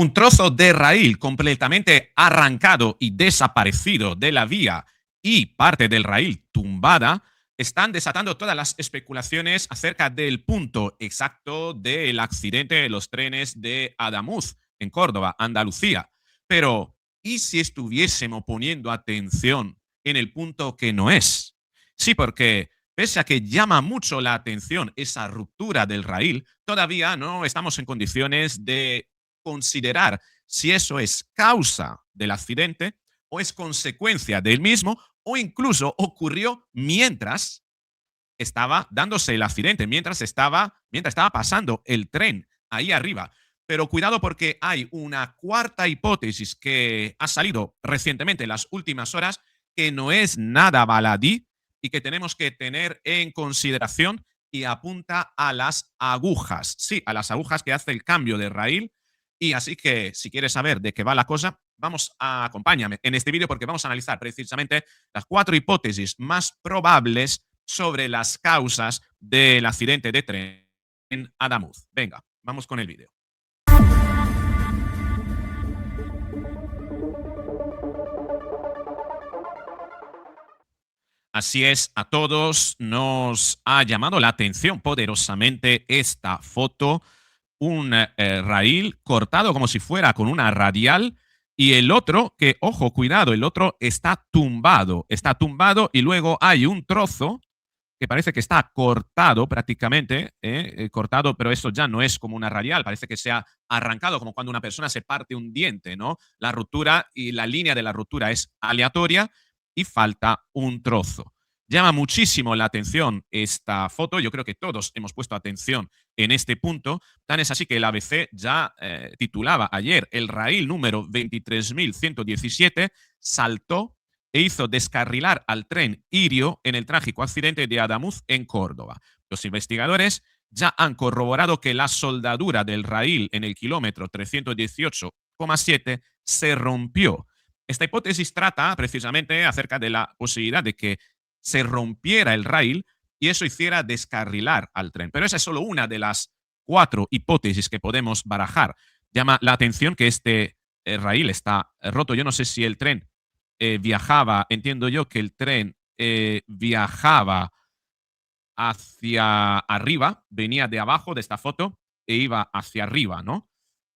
Un trozo de raíl completamente arrancado y desaparecido de la vía y parte del raíl tumbada están desatando todas las especulaciones acerca del punto exacto del accidente de los trenes de Adamuz en Córdoba, Andalucía. Pero, ¿y si estuviésemos poniendo atención en el punto que no es? Sí, porque pese a que llama mucho la atención esa ruptura del raíl, todavía no estamos en condiciones de considerar si eso es causa del accidente o es consecuencia del mismo o incluso ocurrió mientras estaba dándose el accidente, mientras estaba pasando el tren ahí arriba. Pero cuidado porque hay una cuarta hipótesis que ha salido recientemente en las últimas horas que no es nada baladí y que tenemos que tener en consideración y apunta a las agujas. Sí, a las agujas que hace el cambio de raíl. Y así que si quieres saber de qué va la cosa, acompáñame en este vídeo porque vamos a analizar precisamente las cuatro hipótesis más probables sobre las causas del accidente de tren en Adamuz. Venga, vamos con el vídeo. Así es, a todos nos ha llamado la atención poderosamente esta foto, un raíl cortado como si fuera con una radial y el otro que, ojo, cuidado, el otro está tumbado y luego hay un trozo que parece que está cortado prácticamente, cortado, pero eso ya no es como una radial, parece que se ha arrancado, como cuando una persona se parte un diente, ¿no? La ruptura y la línea de la ruptura es aleatoria y falta un trozo. Llama muchísimo la atención esta foto, yo creo que todos hemos puesto atención en este punto, tan es así que el ABC ya titulaba ayer el raíl número 23.117 saltó e hizo descarrilar al tren Irio en el trágico accidente de Adamuz en Córdoba. Los investigadores ya han corroborado que la soldadura del raíl en el kilómetro 318,7 se rompió. Esta hipótesis trata precisamente acerca de la posibilidad de que se rompiera el raíl y eso hiciera descarrilar al tren. Pero esa es solo una de las cuatro hipótesis que podemos barajar. Llama la atención que este raíl está roto. Yo no sé si el tren viajaba, entiendo yo que el tren viajaba hacia arriba, venía de abajo de esta foto e iba hacia arriba, ¿no?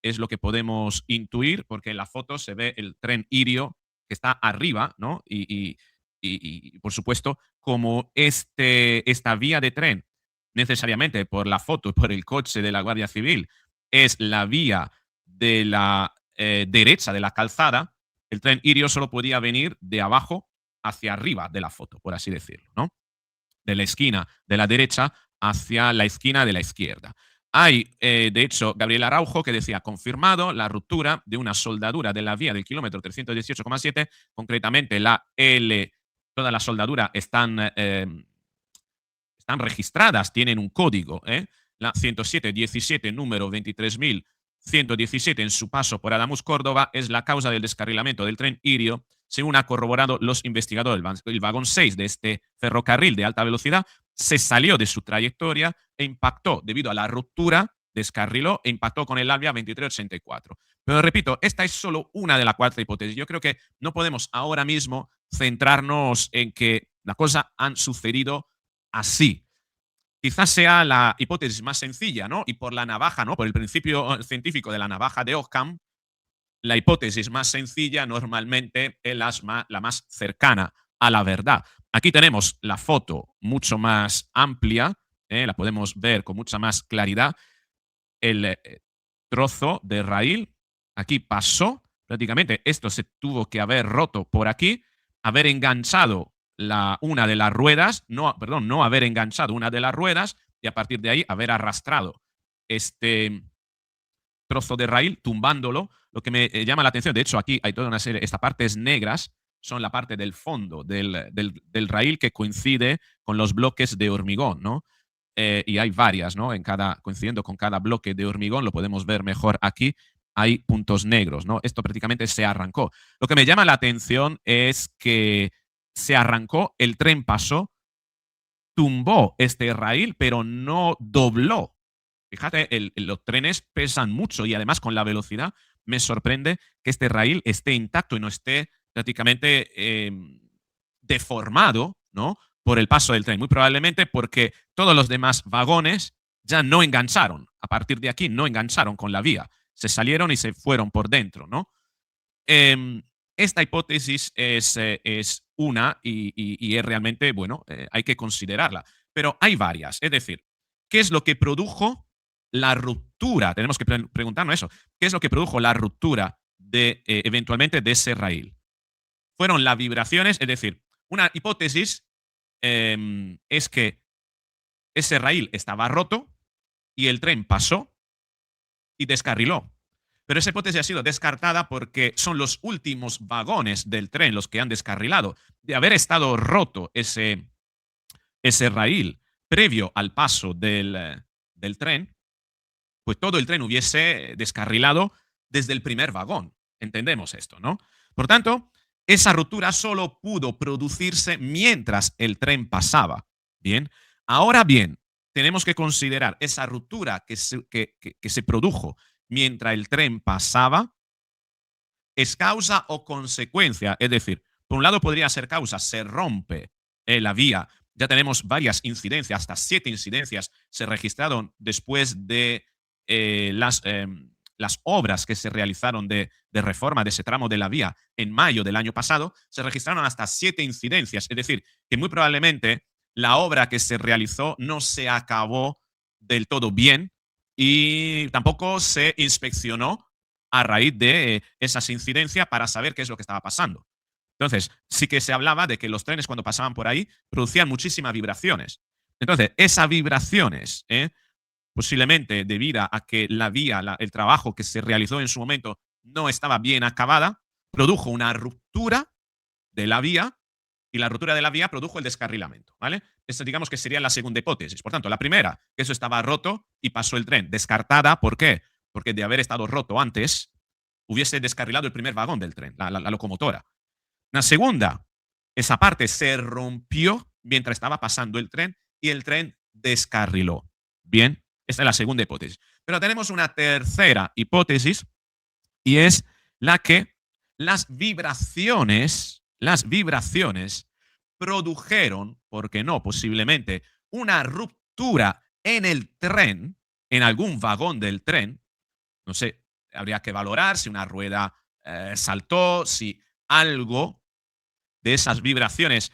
Es lo que podemos intuir porque en la foto se ve el tren Irio que está arriba, ¿no? Y, por supuesto, como esta vía de tren, necesariamente por la foto y por el coche de la Guardia Civil, es la vía de la derecha de la calzada, el tren Irio solo podía venir de abajo hacia arriba de la foto, por así decirlo, ¿no? De la esquina de la derecha hacia la esquina de la izquierda. Hay, de hecho, Gabriel Araujo que decía, confirmado la ruptura de una soldadura de la vía del kilómetro 318,7, concretamente la L, toda la soldadura están registradas, tienen un código, la 10717, número 23.117 en su paso por Adamuz, Córdoba, es la causa del descarrilamiento del tren Irio, según ha corroborado los investigadores. El vagón 6 de este ferrocarril de alta velocidad se salió de su trayectoria e impactó debido a la ruptura, descarriló e impactó con el Albia 2384. Pero repito, esta es solo una de las cuatro hipótesis. Yo creo que no podemos ahora mismo centrarnos en que las cosas han sucedido así. Quizás sea la hipótesis más sencilla, ¿no? Y por la navaja, ¿no? Por el principio científico de la navaja de Occam, la hipótesis más sencilla normalmente es la más cercana a la verdad. Aquí tenemos la foto mucho más amplia, la podemos ver con mucha más claridad. El trozo de raíl aquí pasó, prácticamente esto se tuvo que haber roto por aquí, haber enganchado una de las ruedas, no haber enganchado una de las ruedas y a partir de ahí haber arrastrado este trozo de raíl, tumbándolo. Lo que me llama la atención, de hecho aquí hay toda una serie, estas partes negras son la parte del fondo del raíl que coincide con los bloques de hormigón, ¿no? Y hay varias, ¿no? Coincidiendo con cada bloque de hormigón, lo podemos ver mejor aquí, hay puntos negros, ¿no? Esto prácticamente se arrancó. Lo que me llama la atención es que se arrancó, el tren pasó, tumbó este raíl, pero no dobló. Fíjate, los trenes pesan mucho y además con la velocidad me sorprende que este raíl esté intacto y no esté prácticamente deformado, ¿no? Por el paso del tren. Muy probablemente porque todos los demás vagones ya no engancharon. A partir de aquí no engancharon con la vía. Se salieron y se fueron por dentro, ¿no? Em, esta hipótesis es una y es realmente, bueno, hay que considerarla. Pero hay varias. Es decir, ¿qué es lo que produjo la ruptura? Tenemos que preguntarnos eso. ¿Qué es lo que produjo la ruptura de, eventualmente de ese raíl? Fueron las vibraciones, es decir, una hipótesis es que ese raíl estaba roto y el tren pasó y descarriló. Pero esa hipótesis ha sido descartada porque son los últimos vagones del tren los que han descarrilado. De haber estado roto ese raíl previo al paso del tren, pues todo el tren hubiese descarrilado desde el primer vagón. Entendemos esto, ¿no? Por tanto, esa ruptura solo pudo producirse mientras el tren pasaba. Bien, ahora bien, tenemos que considerar esa ruptura que se produjo mientras el tren pasaba, ¿es causa o consecuencia? Es decir, por un lado podría ser causa, se rompe la vía. Ya tenemos varias incidencias, hasta 7 incidencias se registraron después de las obras que se realizaron de reforma de ese tramo de la vía en mayo del año pasado. Se registraron hasta 7 incidencias. Es decir, que muy probablemente la obra que se realizó no se acabó del todo bien y tampoco se inspeccionó a raíz de esas incidencias para saber qué es lo que estaba pasando. Entonces, sí que se hablaba de que los trenes cuando pasaban por ahí producían muchísimas vibraciones. Entonces, esas vibraciones, posiblemente debido a que la vía, el trabajo que se realizó en su momento no estaba bien acabada, produjo una ruptura de la vía y la ruptura de la vía produjo el descarrilamiento, ¿vale? Esta digamos que sería la segunda hipótesis. Por tanto, la primera, que eso estaba roto y pasó el tren, descartada, ¿por qué? Porque de haber estado roto antes, hubiese descarrilado el primer vagón del tren, la locomotora. La segunda, esa parte se rompió mientras estaba pasando el tren y el tren descarriló. Bien, esta es la segunda hipótesis. Pero tenemos una tercera hipótesis y es la que las vibraciones produjeron, ¿por qué no? Posiblemente una ruptura en el tren, en algún vagón del tren. No sé, habría que valorar si una rueda saltó, si algo de esas vibraciones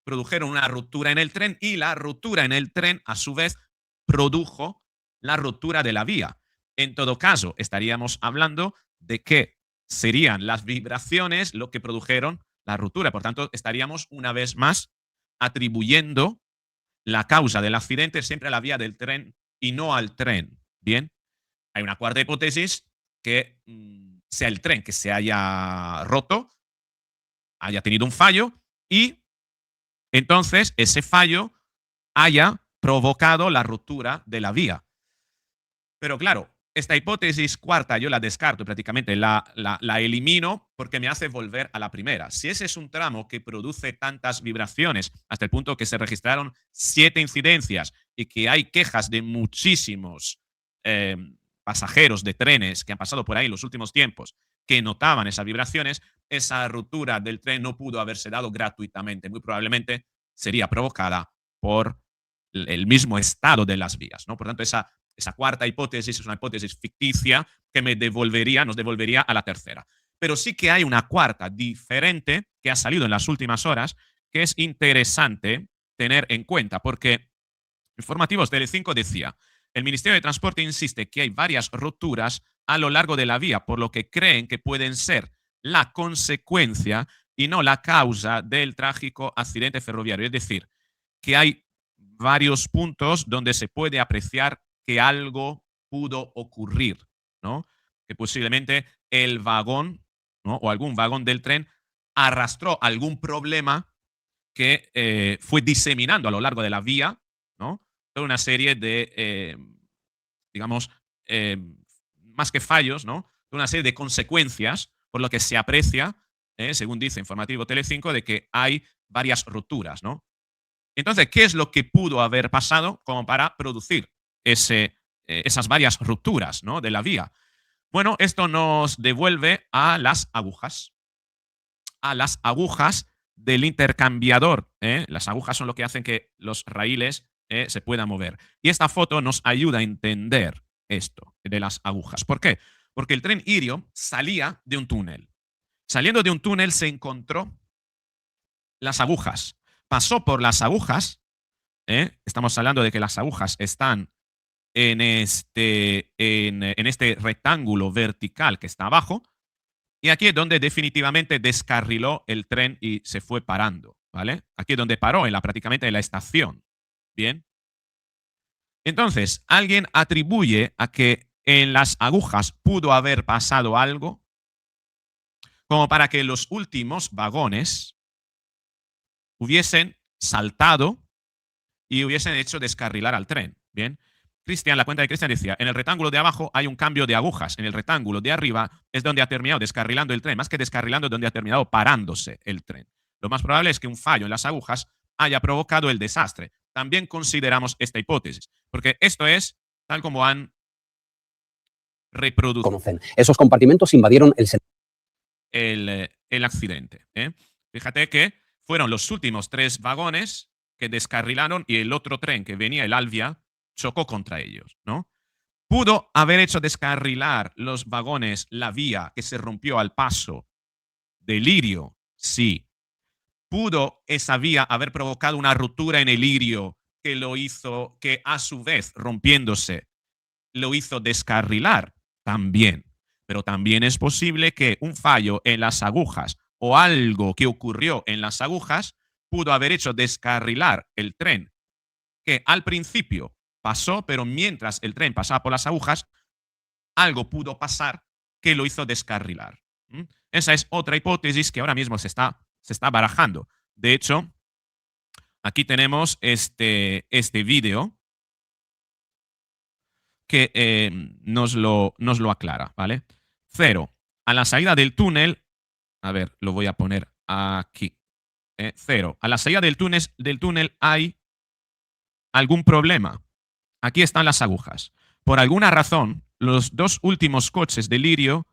produjeron una ruptura en el tren y la ruptura en el tren, a su vez, produjo la ruptura de la vía. En todo caso, estaríamos hablando de que serían las vibraciones lo que produjeron la ruptura. Por tanto, estaríamos una vez más atribuyendo la causa del accidente siempre a la vía del tren y no al tren. Bien, hay una cuarta hipótesis que sea el tren que se haya roto, haya tenido un fallo y entonces ese fallo haya provocado la ruptura de la vía. Pero claro, esta hipótesis cuarta yo la descarto, prácticamente la elimino porque me hace volver a la primera. Si ese es un tramo que produce tantas vibraciones hasta el punto que se registraron 7 incidencias y que hay quejas de muchísimos pasajeros de trenes que han pasado por ahí en los últimos tiempos que notaban esas vibraciones, esa ruptura del tren no pudo haberse dado gratuitamente. Muy probablemente sería provocada por el mismo estado de las vías, ¿no? Por tanto, esa cuarta hipótesis es una hipótesis ficticia que nos devolvería a la tercera. Pero sí que hay una cuarta diferente que ha salido en las últimas horas que es interesante tener en cuenta porque Informativos Telecinco decía, el Ministerio de Transporte insiste que hay varias rupturas a lo largo de la vía, por lo que creen que pueden ser la consecuencia y no la causa del trágico accidente ferroviario. Es decir, que hay varios puntos donde se puede apreciar que algo pudo ocurrir, ¿no? Que posiblemente el vagón, ¿no? O algún vagón del tren arrastró algún problema que fue diseminando a lo largo de la vía, ¿no? Toda una serie de, digamos, eh, más que fallos, ¿no? Toda una serie de consecuencias, por lo que se aprecia, según dice Informativo Telecinco, de que hay varias rupturas, ¿no? Entonces, ¿qué es lo que pudo haber pasado como para producir esas varias rupturas, ¿no? De la vía? Bueno, esto nos devuelve a las agujas. A las agujas del intercambiador. Las agujas son lo que hacen que los raíles se puedan mover. Y esta foto nos ayuda a entender esto de las agujas. ¿Por qué? Porque el tren Irio salía de un túnel. Saliendo de un túnel se encontró las agujas. Pasó por las agujas. Estamos hablando de que las agujas están en este rectángulo vertical que está abajo. Y aquí es donde definitivamente descarriló el tren y se fue parando, ¿vale? Aquí es donde paró, prácticamente en la estación. Bien. Entonces, alguien atribuye a que en las agujas pudo haber pasado algo como para que los últimos vagones hubiesen saltado y hubiesen hecho descarrilar al tren. Bien. Cristian, la cuenta de Cristian decía, en el rectángulo de abajo hay un cambio de agujas, en el rectángulo de arriba es donde ha terminado descarrilando el tren, más que descarrilando es donde ha terminado parándose el tren. Lo más probable es que un fallo en las agujas haya provocado el desastre. También consideramos esta hipótesis, porque esto es tal como han reproducido. Conocen. Esos compartimentos invadieron el accidente. Fíjate que fueron los últimos 3 vagones que descarrilaron y el otro tren que venía, el Alvia, chocó contra ellos, ¿no? ¿Pudo haber hecho descarrilar los vagones la vía que se rompió al paso del Irio? Sí. ¿Pudo esa vía haber provocado una ruptura en el Irio que lo hizo, que a su vez, rompiéndose, lo hizo descarrilar? También. Pero también es posible que un fallo en las agujas o algo que ocurrió en las agujas pudo haber hecho descarrilar el tren, que al principio pasó, pero mientras el tren pasaba por las agujas, algo pudo pasar que lo hizo descarrilar. Esa es otra hipótesis que ahora mismo se está barajando. De hecho, aquí tenemos este vídeo que nos lo aclara, ¿vale? 0. A la salida del túnel, a ver, lo voy a poner aquí. 0. A la salida del túnel hay algún problema. Aquí están las agujas. Por alguna razón, los 2 últimos coches de Lirio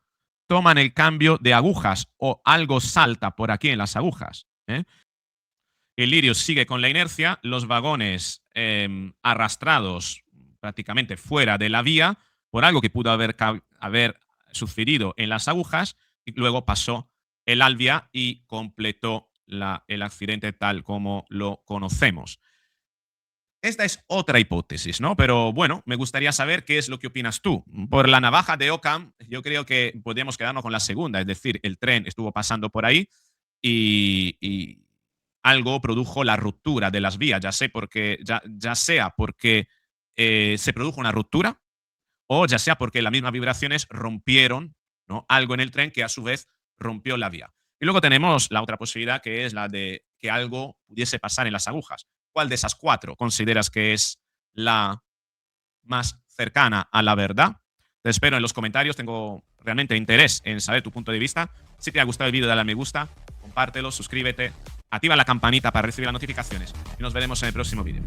toman el cambio de agujas o algo salta por aquí en las agujas. El Lirio sigue con la inercia, los vagones arrastrados prácticamente fuera de la vía por algo que pudo haber sucedido en las agujas y luego pasó el Alvia y completó el accidente tal como lo conocemos. Esta es otra hipótesis, ¿no? Pero bueno, me gustaría saber qué es lo que opinas tú. Por la navaja de Occam, yo creo que podemos quedarnos con la segunda, es decir, el tren estuvo pasando por ahí y algo produjo la ruptura de las vías, ya sea porque se produjo una ruptura o ya sea porque las mismas vibraciones rompieron, ¿no?, algo en el tren que a su vez rompió la vía. Y luego tenemos la otra posibilidad, que es la de que algo pudiese pasar en las agujas. ¿Cuál de esas 4 consideras que es la más cercana a la verdad? Te espero en los comentarios, tengo realmente interés en saber tu punto de vista. Si te ha gustado el vídeo, dale a me gusta, compártelo, suscríbete, activa la campanita para recibir las notificaciones y nos veremos en el próximo vídeo.